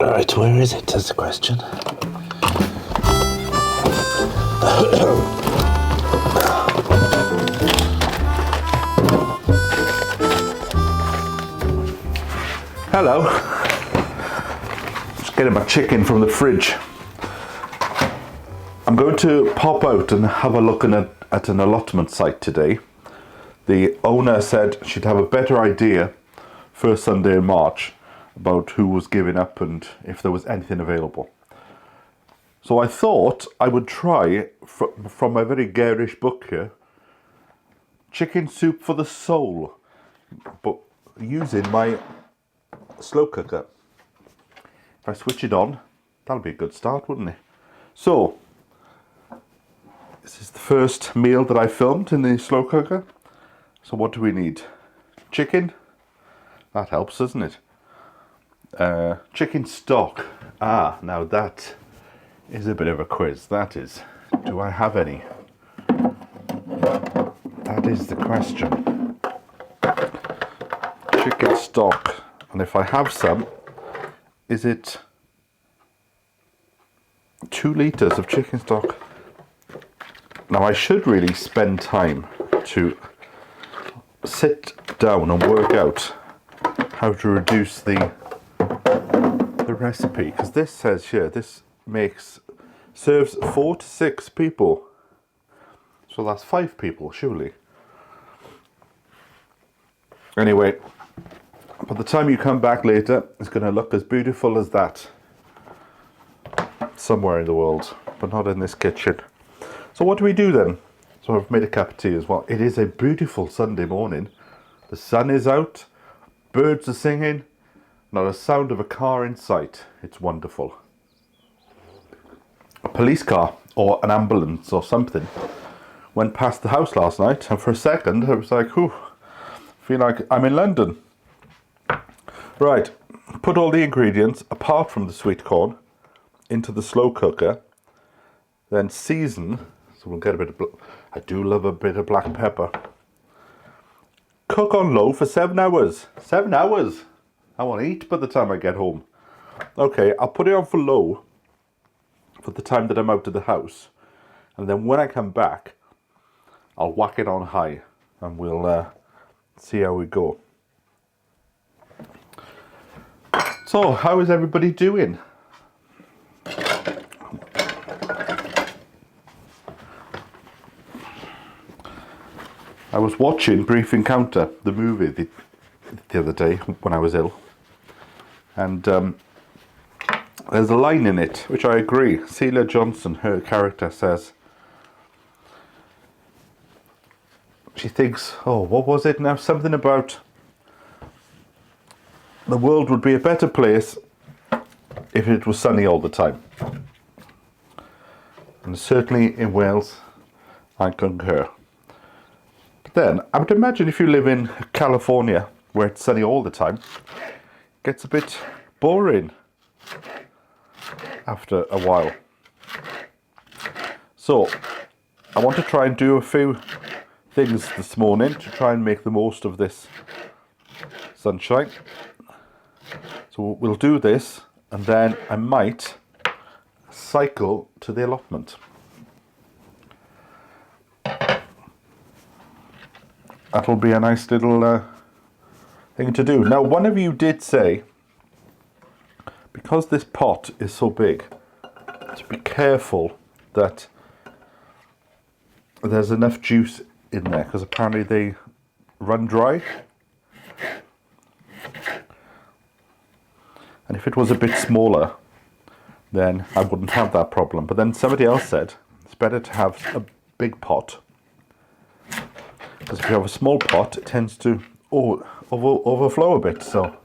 Alright, where is it? That's the question. Hello. Just getting my chicken from the fridge. I'm going to pop out and have a look at an allotment site today. The owner said she'd have a better idea first Sunday in March about who was giving up and if there was anything available. So I thought I would try, from my very garish book here, chicken soup for the soul, but using my slow cooker. If I switch it on, that'll be a good start, wouldn't it? So, this is the first meal that I filmed in the slow cooker. So what do we need? Chicken. That helps, doesn't it? Chicken stock. Now that is a bit of a quiz. That is, do I have any? That is the question. Chicken stock. And if I have some, is it 2 litres of chicken stock? Now I should really spend time to sit down and work out how to reduce the recipe, because this says here this serves 4 to 6 people, so that's 5 people surely. Anyway, by the time you come back later, it's going to look as beautiful as that somewhere in the world, but not in this kitchen. So what do we do then? So I've made a cup of tea as well. It is a beautiful Sunday morning. The sun is out, birds are singing, not a sound of a car in sight. It's wonderful. A police car or an ambulance or something went past the house last night, and for a second I was like, whew, I feel like I'm in London. Right, put all the ingredients, apart from the sweet corn, into the slow cooker, then season. So we'll get a bit of, I do love a bit of black pepper. Cook on low for 7 hours. 7 hours! I want to eat by the time I get home. Okay, I'll put it on for low for the time that I'm out of the house. And then when I come back, I'll whack it on high and we'll see how we go. So, how is everybody doing? I was watching Brief Encounter, the movie, the other day when I was ill. And there's a line in it, which I agree. Celia Johnson, her character, says, she thinks, oh, what was it now? Something about the world would be a better place if it was sunny all the time. And certainly in Wales, I concur. But then, I would imagine if you live in California, where it's sunny all the time, it gets a bit boring after a while. So, I want to try and do a few things this morning to try and make the most of this sunshine. So we'll do this, and then I might cycle to the allotment. That'll be a nice little thing to do. Now, one of you did say, because this pot is so big, to be careful that there's enough juice in there, because apparently they run dry. And if it was a bit smaller, then I wouldn't have that problem. But then somebody else said it's better to have a big pot, because if you have a small pot, it tends to overflow a bit. So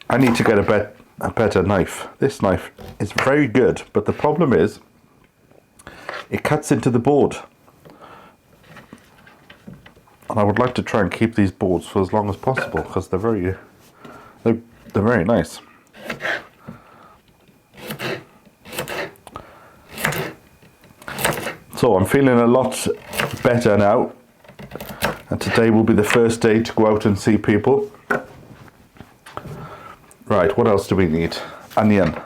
I need to get a better knife. This knife is very good, but the problem is it cuts into the board. And I would like to try and keep these boards for as long as possible, because they're very nice. So I'm feeling a lot better now, and today will be the first day to go out and see people. Right, what else do we need? Onion.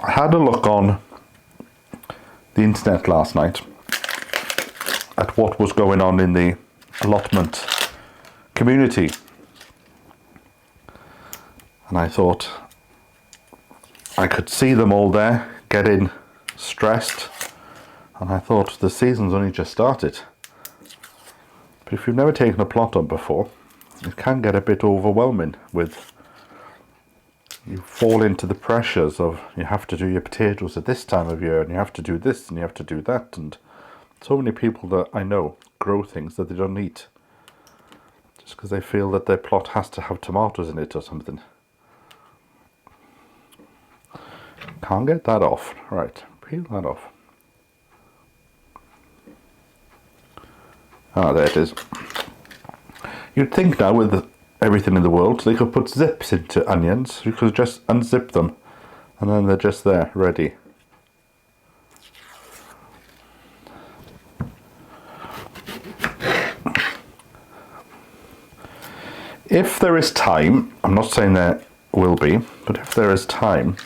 I had a look on the internet last night at what was going on in the allotment community, and I thought I could see them all there getting stressed, and I thought the season's only just started. But if you've never taken a plot on before, it can get a bit overwhelming. With you fall into the pressures of you have to do your potatoes at this time of year, and you have to do this and you have to do that, and so many people that I know grow things that they don't eat just because they feel that their plot has to have tomatoes in it or something. Can't get that off. Right, peel that off. Ah, there it is. You'd think now with everything in the world they could put zips into onions. You could just unzip them and then they're just there, ready. If there is time, I'm not saying there will be, but if there is time,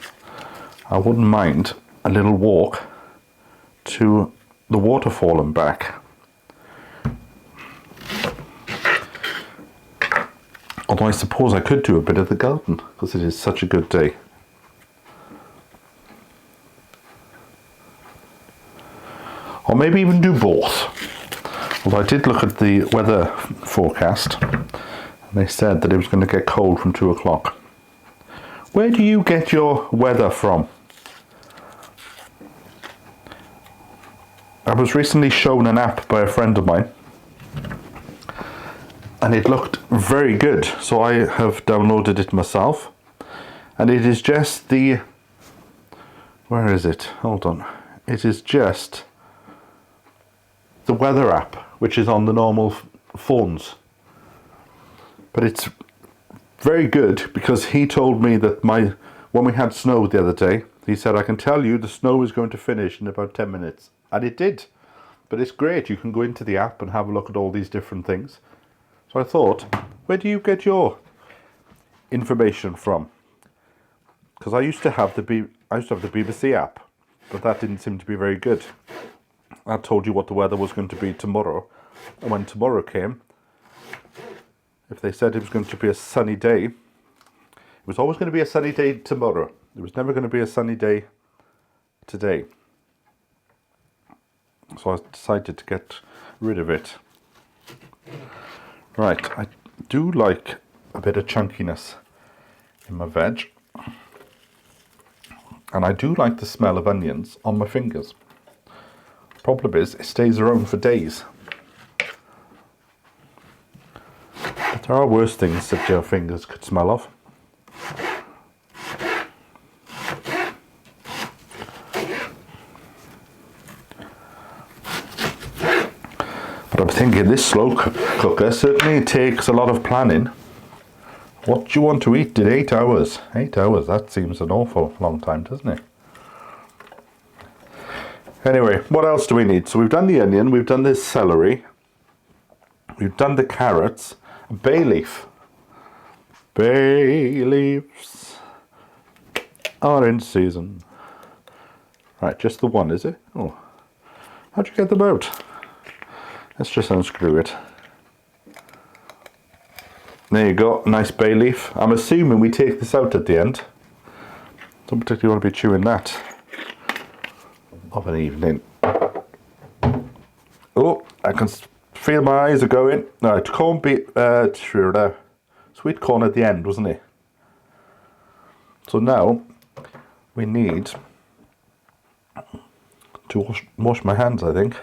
I wouldn't mind a little walk to the Waterfall and back. Although I suppose I could do a bit of the garden, because it is such a good day. Or maybe even do both. Although I did look at the weather forecast, they said that it was going to get cold from 2 o'clock. Where do you get your weather from? I was recently shown an app by a friend of mine, and it looked very good, so I have downloaded it myself. And it is just the... where is it? Hold on. It is just the weather app, which is on the normal phones. But it's very good, because he told me that when we had snow the other day, he said, I can tell you the snow is going to finish in about 10 minutes. And it did. But it's great. You can go into the app and have a look at all these different things. So I thought, where do you get your information from? Because I used to have the BBC app, but that didn't seem to be very good. I told you what the weather was going to be tomorrow. And when tomorrow came, if they said it was going to be a sunny day, it was always going to be a sunny day tomorrow. It was never going to be a sunny day today. So I decided to get rid of it. Right, I do like a bit of chunkiness in my veg. And I do like the smell of onions on my fingers. Problem is, it stays around for days. But there are worse things that your fingers could smell of. But I'm thinking this slow cooker certainly takes a lot of planning. What do you want to eat in 8 hours? 8 hours, that seems an awful long time, doesn't it? Anyway, what else do we need? So we've done the onion, we've done the celery, we've done the carrots, bay leaf. Bay leaves are in season. Right, just the one, is it? Oh, how'd you get them out? Let's just unscrew it. There you go, nice bay leaf. I'm assuming we take this out at the end. Don't particularly want to be chewing that of an evening. Oh, I can feel my eyes are going. No, it can't be sweet corn at the end, wasn't it? So now we need to wash my hands, I think.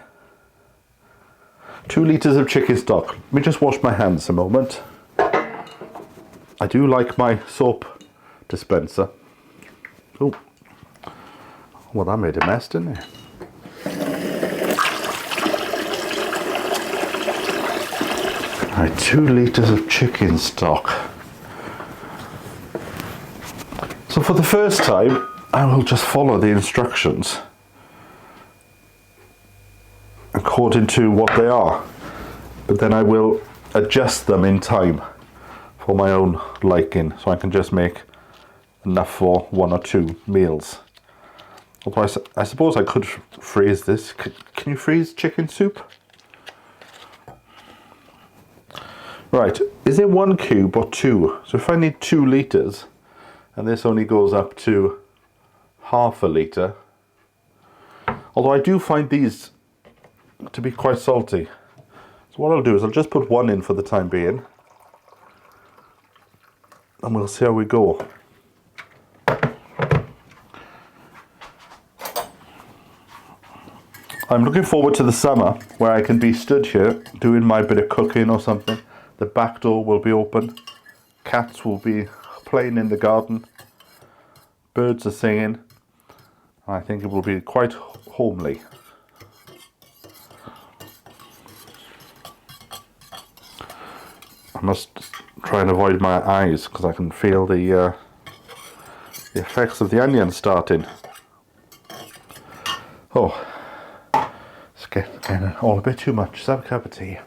2 litres of chicken stock. Let me just wash my hands a moment. I do like my soap dispenser. Oh, well, that made a mess, didn't it? Right, 2 litres of chicken stock. So for the first time, I will just follow the instructions according to what they are, but then I will adjust them in time for my own liking, so I can just make enough for 1 or 2 meals. Otherwise, I suppose I could freeze this. Can you freeze chicken soup? Right, is it 1 cube or 2? So if I need 2 litres, and this only goes up to half a litre, although I do find these to be quite salty. So what I'll do is I'll just put 1 in for the time being, and we'll see how we go. I'm looking forward to the summer where I can be stood here doing my bit of cooking or something. The back door will be open, cats will be playing in the garden, birds are singing. I think it will be quite homely. I must try and avoid my eyes because I can feel the effects of the onion starting. Oh, it's getting all a bit too much. Let's have a cup of tea.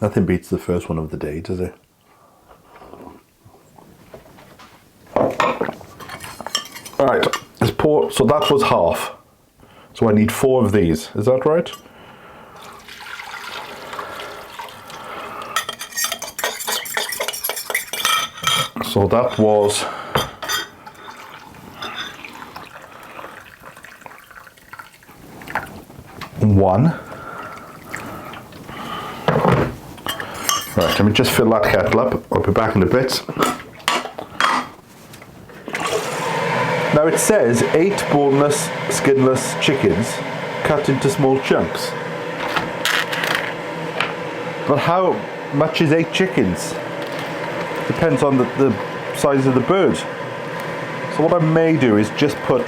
Nothing beats the first one of the day, does it? Alright, let's pour. So that was half. So I need 4 of these. Is that right? So that was 1. Right, let me just fill that kettle up. I'll be back in a bit. Now it says 8 boneless, skinless chickens cut into small chunks. But how much is 8 chickens? Depends on the size of the bird. So what I may do is just put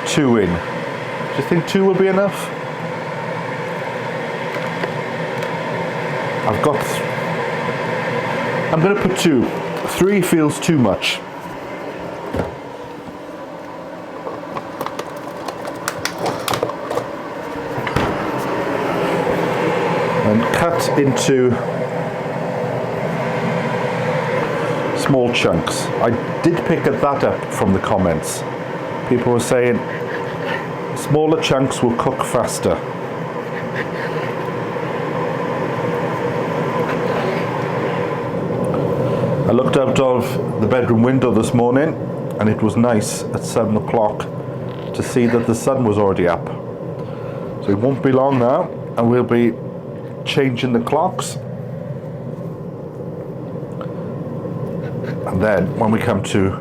2 in. Do you think 2 will be enough? I'm going to put 2. 3 feels too much. And cut into small chunks. I did pick that up from the comments. People were saying smaller chunks will cook faster. I looked out of the bedroom window this morning and it was nice at 7 o'clock to see that the sun was already up. So it won't be long now and we'll be changing the clocks. And then when we come to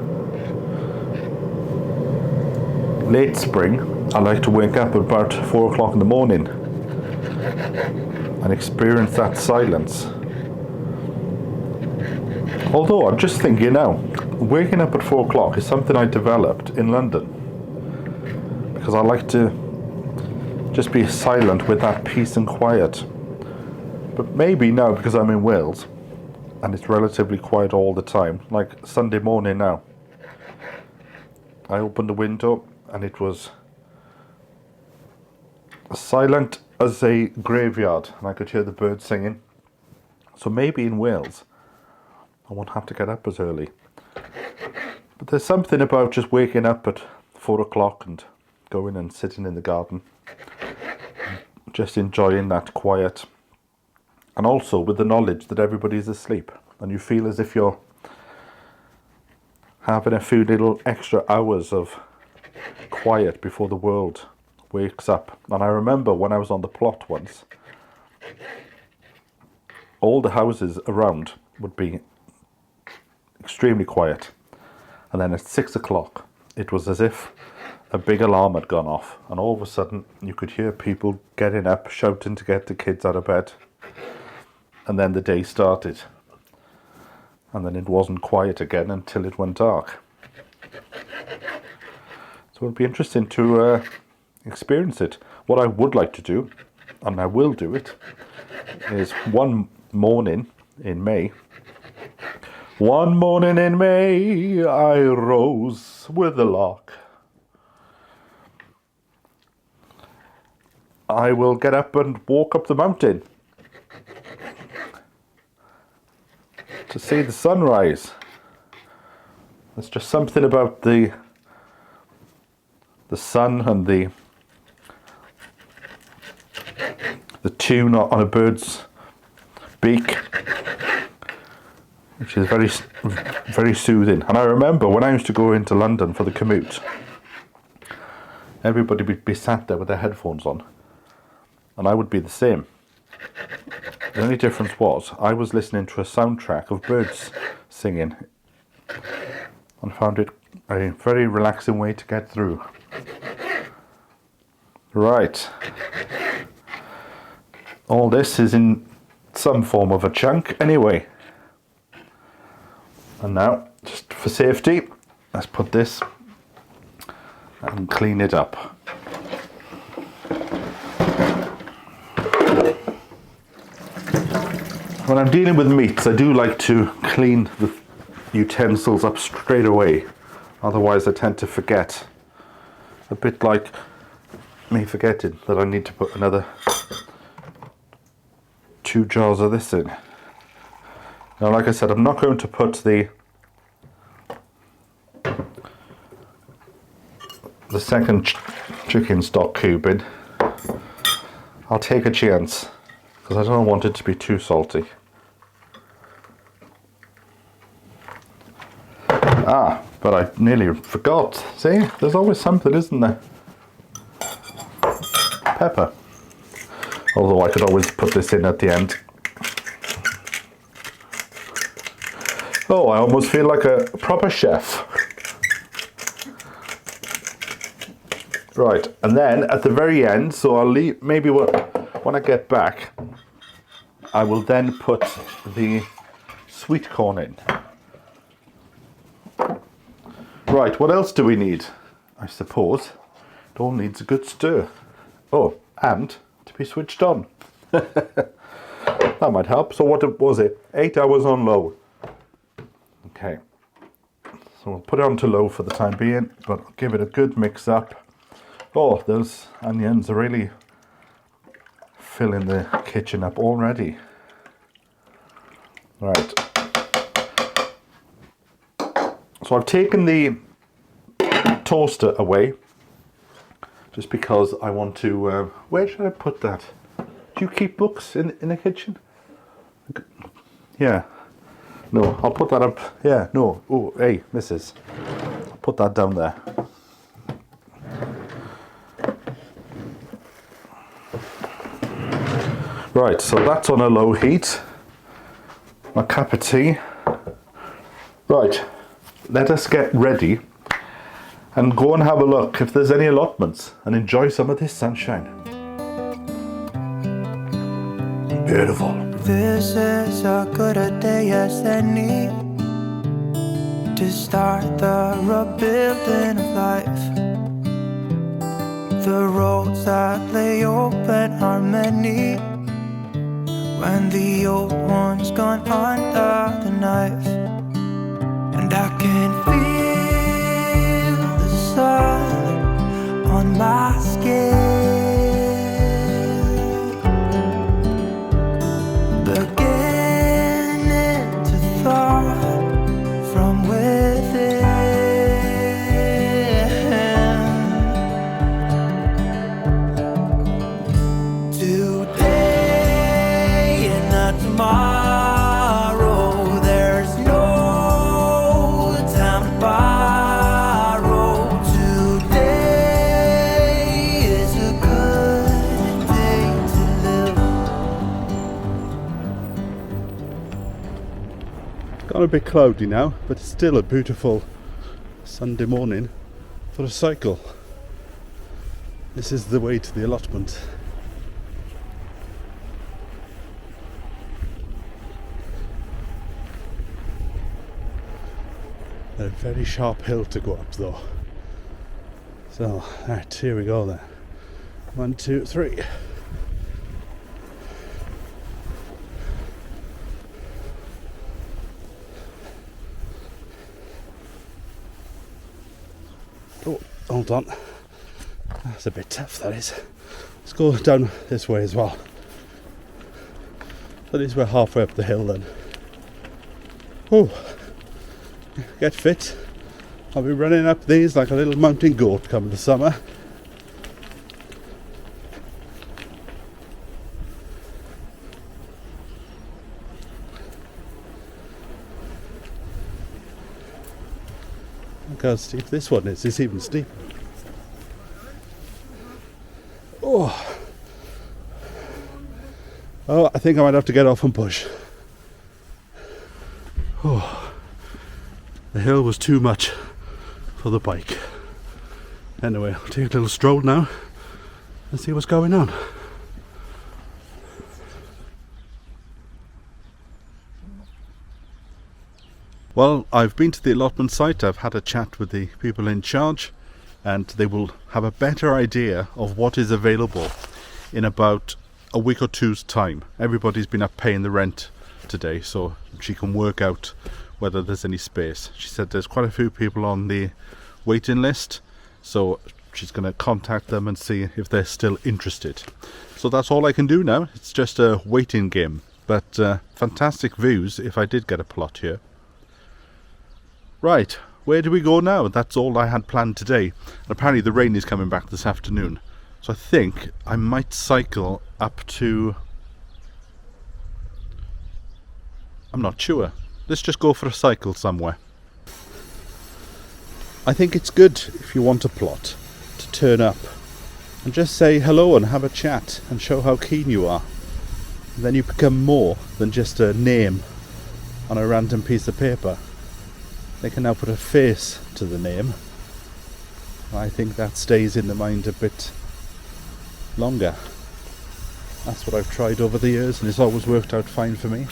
late spring, I like to wake up at about 4 o'clock in the morning and experience that silence. Although I'm just thinking now, waking up at 4 o'clock is something I developed in London because I like to just be silent with that peace and quiet. But maybe now because I'm in Wales and it's relatively quiet all the time, like Sunday morning now, I opened the window and it was as silent as a graveyard and I could hear the birds singing. So maybe in Wales I won't have to get up as early. But there's something about just waking up at 4 o'clock and going and sitting in the garden, just enjoying that quiet, and also with the knowledge that everybody's asleep and you feel as if you're having a few little extra hours of quiet before the world wakes up. And I remember when I was on the plot once, all the houses around would be extremely quiet, and then at 6 o'clock it was as if a big alarm had gone off and all of a sudden you could hear people getting up, shouting to get the kids out of bed, and then the day started and then it wasn't quiet again until it went dark. So it'll be interesting to experience it. What I would like to do, and I will do it, is one morning in May, I rose with the lark. I will get up and walk up the mountain to see the sunrise. There's just something about the sun and the tune on a bird's beak, which is very, very soothing. And I remember when I used to go into London for the commute, everybody would be sat there with their headphones on, and I would be the same. The only difference was I was listening to a soundtrack of birds singing, and found it a very relaxing way to get through. Right. All this is in some form of a chunk anyway. And now, just for safety, let's put this and clean it up. When I'm dealing with meats, I do like to clean the utensils up straight away. Otherwise I tend to forget. A bit like me forgetting that I need to put another 2 jars of this in. Now, like I said, I'm not going to put the second chicken stock cube in. I'll take a chance, because I don't want it to be too salty. But I nearly forgot. See, there's always something, isn't there? Pepper. Although I could always put this in at the end. Oh, I almost feel like a proper chef. Right, and then at the very end, so I'll leave, maybe when I get back, I will then put the sweet corn in. Right, what else do we need? I suppose it all needs a good stir. Oh, and to be switched on. That might help. So what was it? 8 hours on low. Okay. So we'll put it on to low for the time being, but I'll give it a good mix up. Oh, those onions are really filling the kitchen up already. Right. So I've taken the toaster away, just because I want to, where should I put that? Do you keep books in the kitchen? Yeah. No, I'll put that up. Yeah, no. Oh, hey, missus. I'll put that down there. Right, so that's on a low heat. My cup of tea. Right, let us get ready and go and have a look if there's any allotments and enjoy some of this sunshine. Beautiful. This is as good a day as any to start the rebuilding of life. The roads that lay open are many when the old one's gone under the knife. And I can feel the sun on my skin, beginning to thaw from within. Today and not tomorrow, there's no time to borrow. Today is a good day to live. Got a bit cloudy now, but it's still a beautiful Sunday morning for a cycle. This is the way to the allotment. A very sharp hill to go up though. So, right, here we go then. 1, 2, 3. Oh, hold on. That's a bit tough, that is. Let's go down this way as well. At least we're halfway up the hill then. Oh, get fit. I'll be running up these like a little mountain goat come the summer. Look how steep this one is. It's even steeper. Oh, I think I might have to get off and push. Oh, the hill was too much for the bike. Anyway, I'll take a little stroll now and see what's going on. Well, I've been to the allotment site. I've had a chat with the people in charge, and they will have a better idea of what is available in about a week or two's time. Everybody's been up paying the rent today, so she can work out whether there's any space. She said there's quite a few people on the waiting list, so she's going to contact them and see if they're still interested. So that's all I can do now. It's just a waiting game, but fantastic views if I did get a plot here. Right, where do we go now? That's all I had planned today. And apparently the rain is coming back this afternoon, so I think I might cycle up to... I'm not sure. Let's just go for a cycle somewhere. I think it's good, if you want a plot, to turn up and just say hello and have a chat and show how keen you are. And then you become more than just a name on a random piece of paper. They can now put a face to the name. I think that stays in the mind a bit longer. That's what I've tried over the years, and it's always worked out fine for me.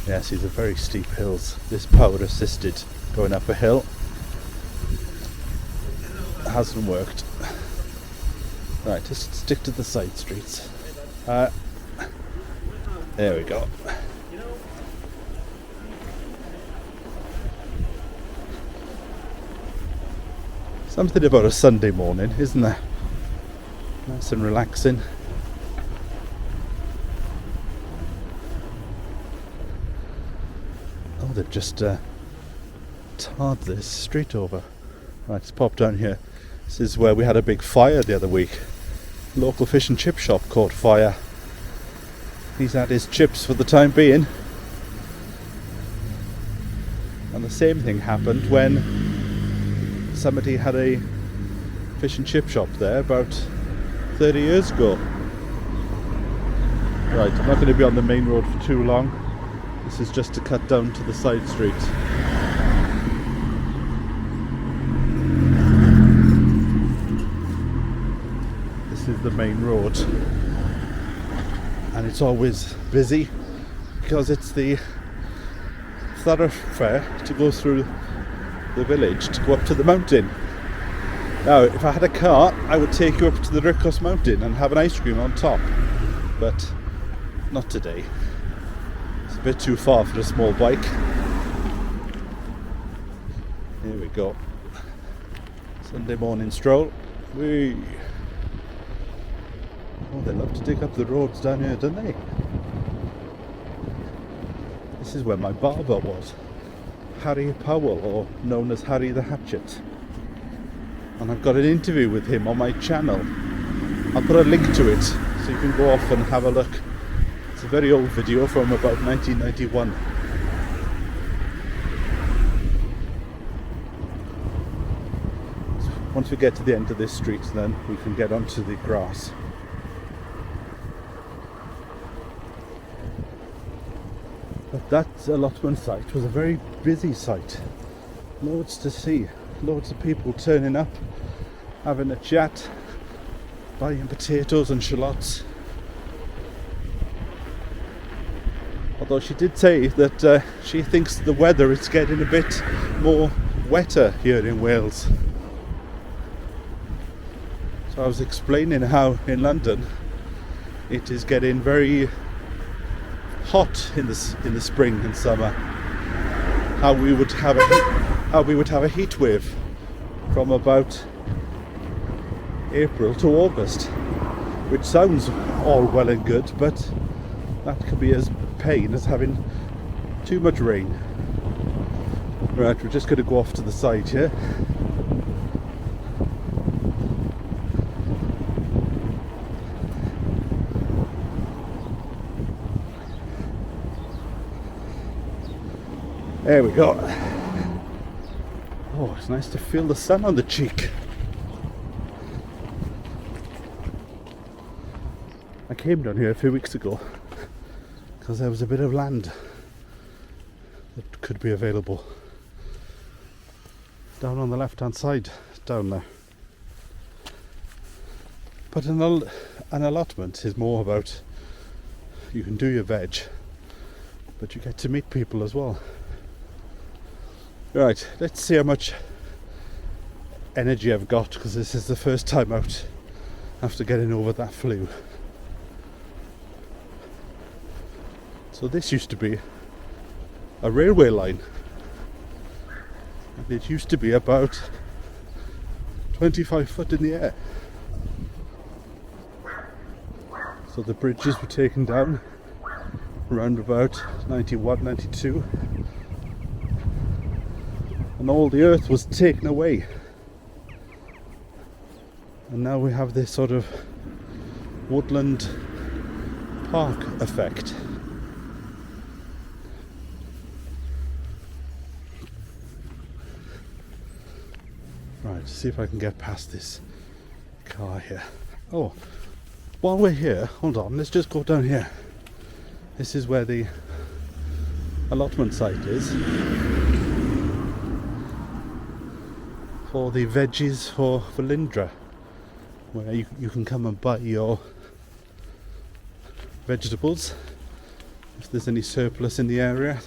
Yes, these are very steep hills. This power assisted going up a hill hasn't worked. Right, just stick to the side streets. There we go. Something about a Sunday morning, isn't there? Nice and relaxing. Oh, they've just tarred this street over. Right, let's pop down here. This is where we had a big fire the other week. Local fish and chip shop caught fire. He's had his chips for the time being. And the same thing happened when somebody had a fish and chip shop there about 30 years ago. Right, I'm not going to be on the main road for too long. This is just to cut down to the side street. This is the main road. And it's always busy because it's the thoroughfare to go through the village to go up to the mountain. Now, if I had a car, I would take you up to the Ricos mountain and have an ice cream on top, but not today. It's a bit too far for a small bike. Here we go. Sunday morning stroll. Whee! Oh, they love to dig up the roads down here, don't they? This is where my barber was. Harry Powell, or known as Harry the Hatchet. And I've got an interview with him on my channel. I'll put a link to it so you can go off and have a look. It's a very old video from about 1991. Once we get to the end of this street, then we can get onto the grass. But that allotment site was a very busy site. Loads to see, loads of people turning up, having a chat, buying potatoes and shallots. Although she did say that she thinks the weather is getting a bit more wetter here in Wales. So I was explaining how in London it is getting very hot in the spring and summer. How we would have a heat wave from about April to August, which sounds all well and good, but that could be as pain as having too much rain. Right, we're just going to go off to the side here. There we go. Oh, it's nice to feel the sun on the cheek. I came down here a few weeks ago because there was a bit of land that could be available down on the left hand side, down there. But an allotment is more about, you can do your veg, but you get to meet people as well. Right, let's see how much energy I've got, because this is the first time out after getting over that flu. So this used to be a railway line, and it used to be about 25 foot in the air. So the bridges were taken down around about 91, 92, and all the earth was taken away. And now we have this sort of woodland park effect. Right, see if I can get past this car here. Oh, while we're here, hold on, let's just go down here. This is where the allotment site is for the veggies for Lindra, where you can come and buy your vegetables. If there's any surplus in the area,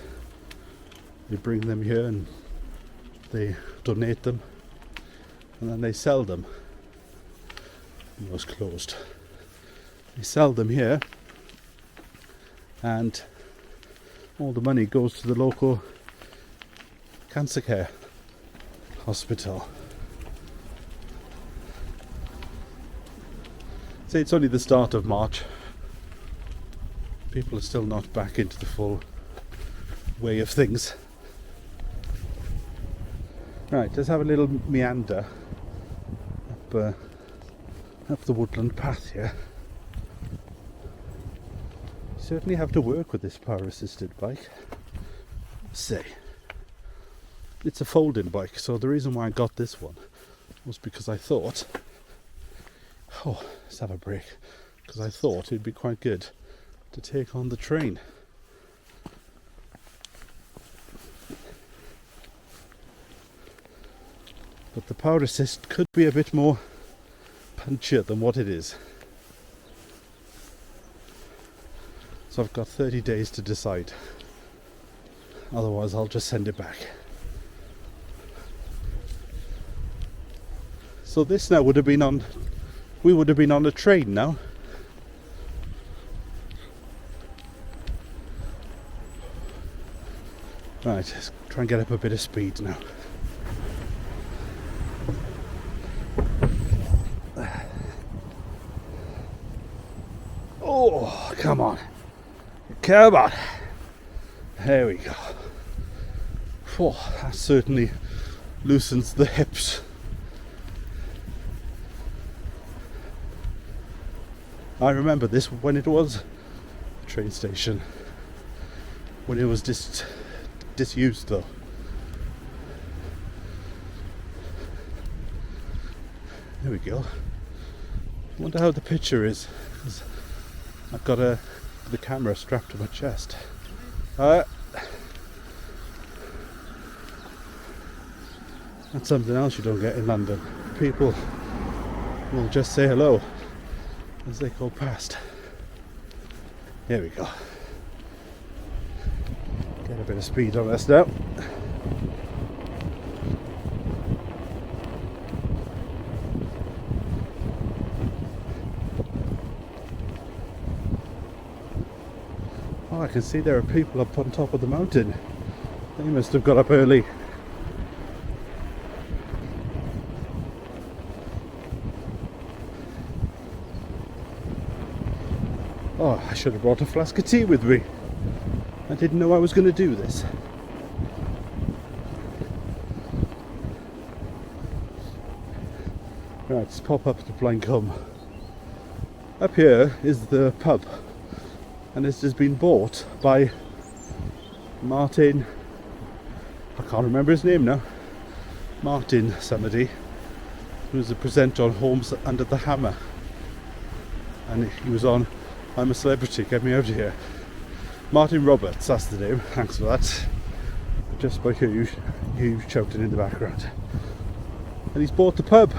you bring them here and they donate them, and then they sell them. It was closed. They sell them here, and all the money goes to the local cancer care hospital. Say it's only the start of March. People are still not back into the full way of things. Right, let's have a little meander up the woodland path here. You certainly have to work with this power assisted bike. Say, it's a folding bike, so the reason why I got this one was because I thought, oh, let's have a break, because I thought it'd be quite good to take on the train. But the power assist could be a bit more punchier than what it is. So I've got 30 days to decide. Otherwise I'll just send it back. So this now would have been on, we would have been on a train now. Right, let's try and get up a bit of speed now. Oh, come on. Come on. There we go. Oh, that certainly loosens the hips. I remember this when it was a train station. When it was disused though. There we go. I wonder how the picture is. 'Cause I've got the camera strapped to my chest. That's something else you don't get in London. People will just say hello as they go past. Here we go. Get a bit of speed on this now. Oh, I can see there are people up on top of the mountain. They must have got up early. Oh, I should have brought a flask of tea with me. I didn't know I was going to do this. Right, let's pop up to Blancombe. Up here is the pub, and this has been bought by Martin, I can't remember his name now, Martin somebody, who's a presenter on Homes Under the Hammer, and he was on I'm a Celebrity, Get Me Out of Here. Martin Roberts, that's the name, thanks for that. Just by hear you shouting in the background. And he's bought the pub.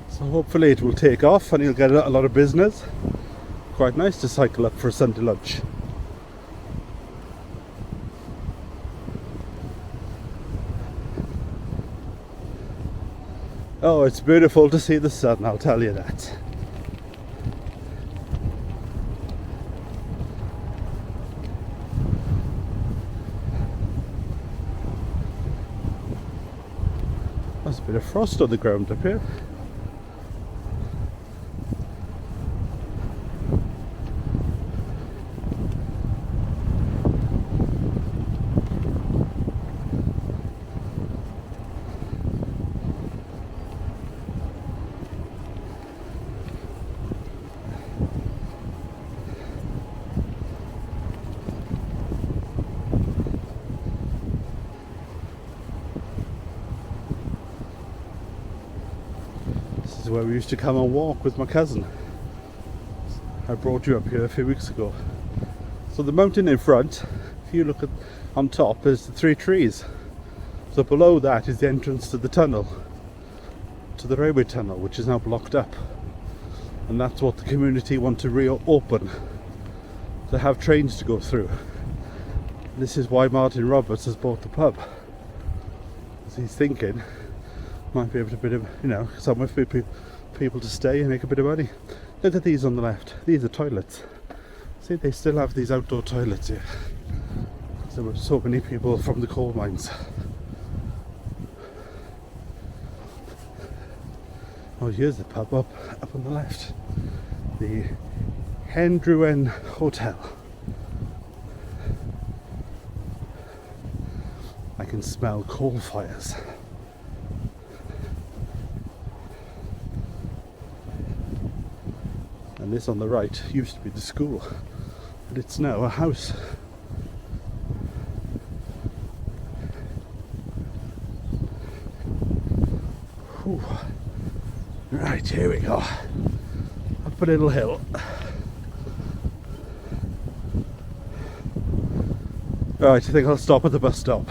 So hopefully it will take off and he'll get a lot of business. Quite nice to cycle up for a Sunday lunch. Oh, it's beautiful to see the sun, I'll tell you that. There's a bit of frost on the ground up here. This is where we used to come and walk with my cousin. I brought you up here a few weeks ago. So the mountain in front, if you look at on top, is the 3 trees. So below that is the entrance to the tunnel, to the railway tunnel, which is now blocked up. And that's what the community want to reopen, to have trains to go through. This is why Martin Roberts has bought the pub. As he's thinking, might be able to bit of, somewhere for people to stay and make a bit of money. Look at these on the left. These are toilets. See, they still have these outdoor toilets here. There were so many people from the coal mines. Oh, here's the pub up on the left. The Hendruen Hotel. I can smell coal fires. And this on the right used to be the school, but it's now a house. Whew. Right, here we go. Up a little hill. Right, I think I'll stop at the bus stop.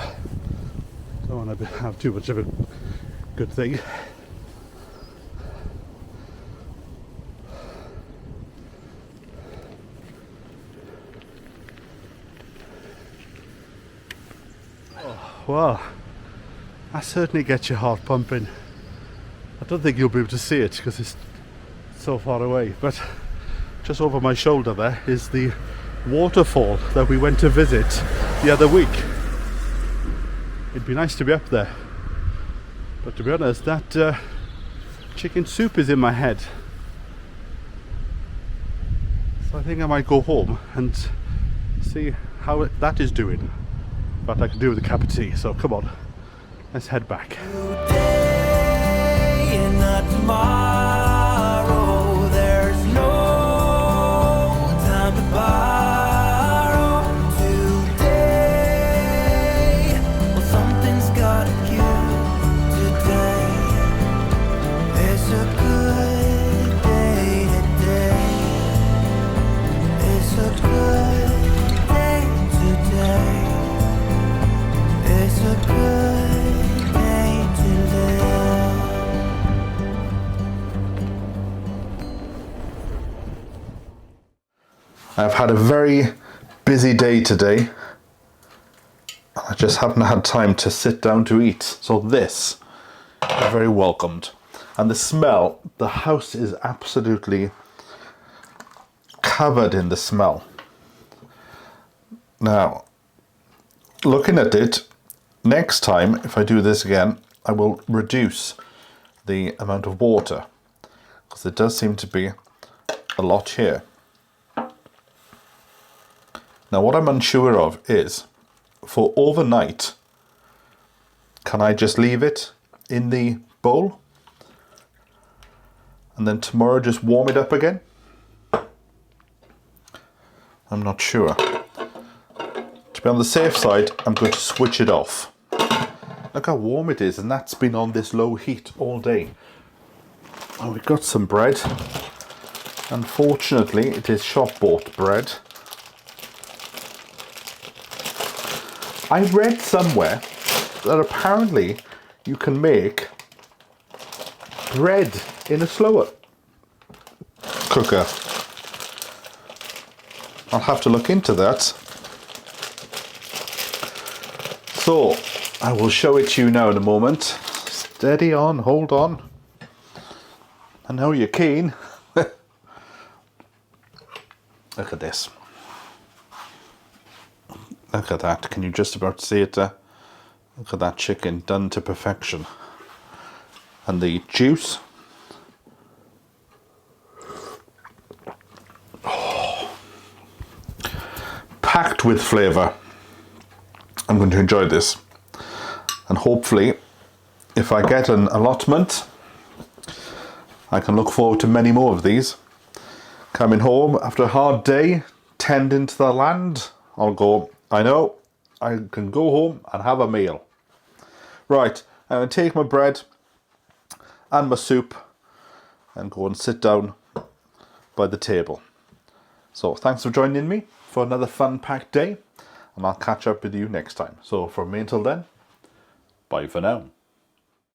Don't want to have too much of a good thing. Well, that certainly gets your heart pumping. I don't think you'll be able to see it because it's so far away, but just over my shoulder there is the waterfall that we went to visit the other week. It'd be nice to be up there, but to be honest, that chicken soup is in my head. So I think I might go home and see how that is doing. But I can do with a cup of tea, so come on, let's head back. Today and not tomorrow, there's no time to borrow. Today, well, something's gotta give today. It's a good day today. It's a good day today. It's a good day to live. I've had a very busy day today. I just haven't had time to sit down to eat. So this, you're very welcomed. And the smell, the house is absolutely covered in the smell. Now, looking at it, next time, if I do this again, I will reduce the amount of water, because there does seem to be a lot here. Now, what I'm unsure of is, for overnight, can I just leave it in the bowl and then tomorrow just warm it up again? I'm not sure. To be on the safe side, I'm going to switch it off. Look how warm it is, and that's been on this low heat all day. Oh, we've got some bread. Unfortunately, it is shop-bought bread. I read somewhere that apparently you can make bread in a slower cooker. I'll have to look into that. So, I will show it to you now in a moment. Steady on, hold on. I know you're keen. Look at this. Look at that. Can you just about see it? Look at that chicken done to perfection. And the juice. Oh. Packed with flavour. I'm going to enjoy this. And hopefully, if I get an allotment, I can look forward to many more of these. Coming home after a hard day, tending to the land, I'll go, I know, I can go home and have a meal. Right, I'm going to take my bread and my soup and go and sit down by the table. So thanks for joining me for another fun-packed day, and I'll catch up with you next time. So from me until then, bye for now.